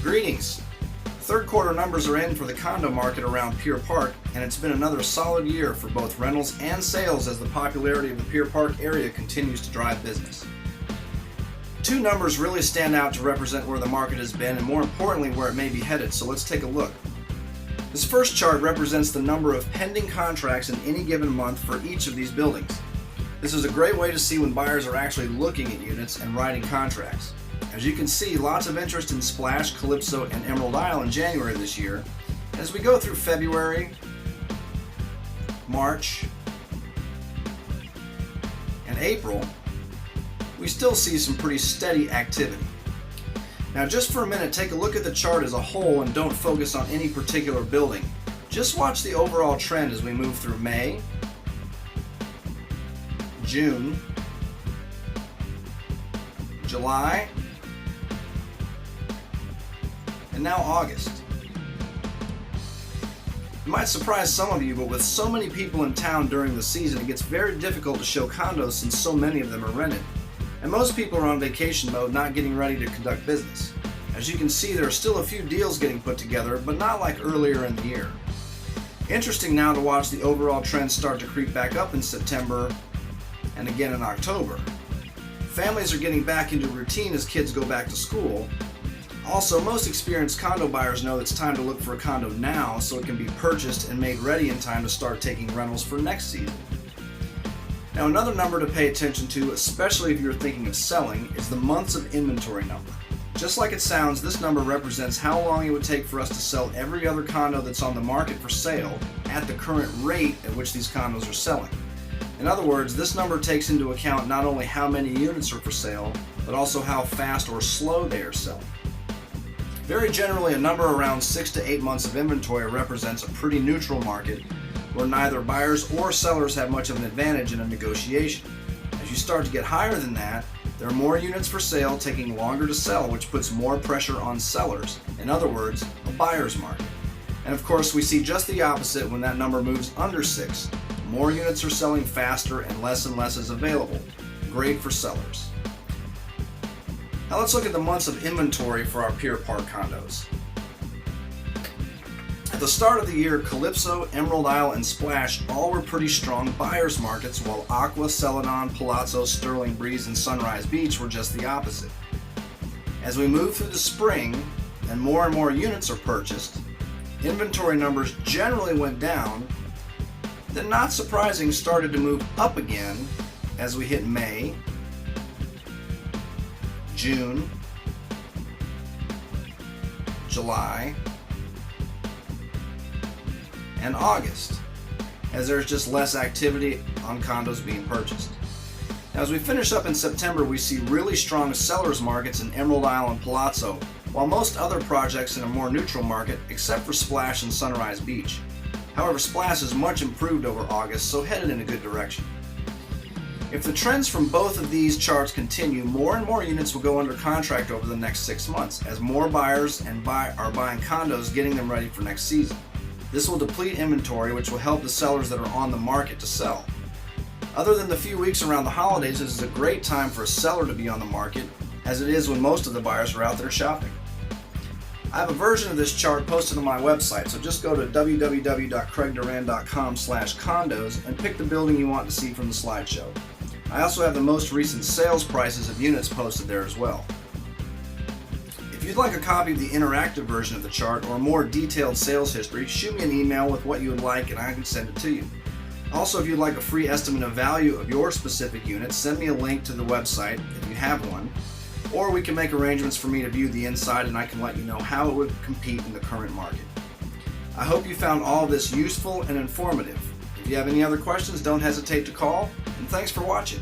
Greetings! Third quarter numbers are in for the condo market around Pier Park, and it's been another solid year for both rentals and sales as the popularity of the Pier Park area continues to drive business. Two numbers really stand out to represent where the market has been and more importantly where it may be headed, so let's take a look. This first chart represents the number of pending contracts in any given month for each of these buildings. This is a great way to see when buyers are actually looking at units and writing contracts. As you can see, lots of interest in Splash, Calypso, and Emerald Isle in January this year. As we go through February, March, and April, we still see some pretty steady activity. Now just for a minute, take a look at the chart as a whole and don't focus on any particular building. Just watch the overall trend as we move through May, June, July, and now August. It might surprise some of you, but with so many people in town during the season, it gets very difficult to show condos since so many of them are rented. And most people are on vacation mode, not getting ready to conduct business. As you can see, there are still a few deals getting put together, but not like earlier in the year. Interesting now to watch the overall trend start to creep back up in September and again in October. Families are getting back into routine as kids go back to school. Also, most experienced condo buyers know it's time to look for a condo now so it can be purchased and made ready in time to start taking rentals for next season. Now, another number to pay attention to, especially if you're thinking of selling, is the months of inventory number. Just like it sounds, this number represents how long it would take for us to sell every other condo that's on the market for sale at the current rate at which these condos are selling. In other words, this number takes into account not only how many units are for sale, but also how fast or slow they are selling. Very generally, a number around 6 to 8 months of inventory represents a pretty neutral market where neither buyers or sellers have much of an advantage in a negotiation. As you start to get higher than that, there are more units for sale taking longer to sell, which puts more pressure on sellers. In other words, a buyer's market. And of course, we see just the opposite when that number moves under 6. More units are selling faster and less is available. Great for sellers. Now let's look at the months of inventory for our Pier Park condos. At the start of the year, Calypso, Emerald Isle, and Splash all were pretty strong buyers markets, while Aqua, Celadon, Palazzo, Sterling Breeze, and Sunrise Beach were just the opposite. As we move through the spring and more units are purchased, inventory numbers generally went down, then not surprising started to move up again as we hit May, June, July, and August, as there's just less activity on condos being purchased. Now, as we finish up in September, we see really strong sellers markets in Emerald Isle and Palazzo, while most other projects in a more neutral market, except for Splash and Sunrise Beach. However, Splash is much improved over August, so headed in a good direction. If the trends from both of these charts continue, more and more units will go under contract over the next 6 months, as more buyers are buying condos, getting them ready for next season. This will deplete inventory, which will help the sellers that are on the market to sell. Other than the few weeks around the holidays, this is a great time for a seller to be on the market, as it is when most of the buyers are out there shopping. I have a version of this chart posted on my website, so just go to www.craigduran.com/condos and pick the building you want to see from the slideshow. I also have the most recent sales prices of units posted there as well. If you'd like a copy of the interactive version of the chart or a more detailed sales history, shoot me an email with what you would like and I can send it to you. Also, if you'd like a free estimate of value of your specific unit, send me a link to the website if you have one, or we can make arrangements for me to view the inside and I can let you know how it would compete in the current market. I hope you found all of this useful and informative. If you have any other questions, don't hesitate to call, and thanks for watching.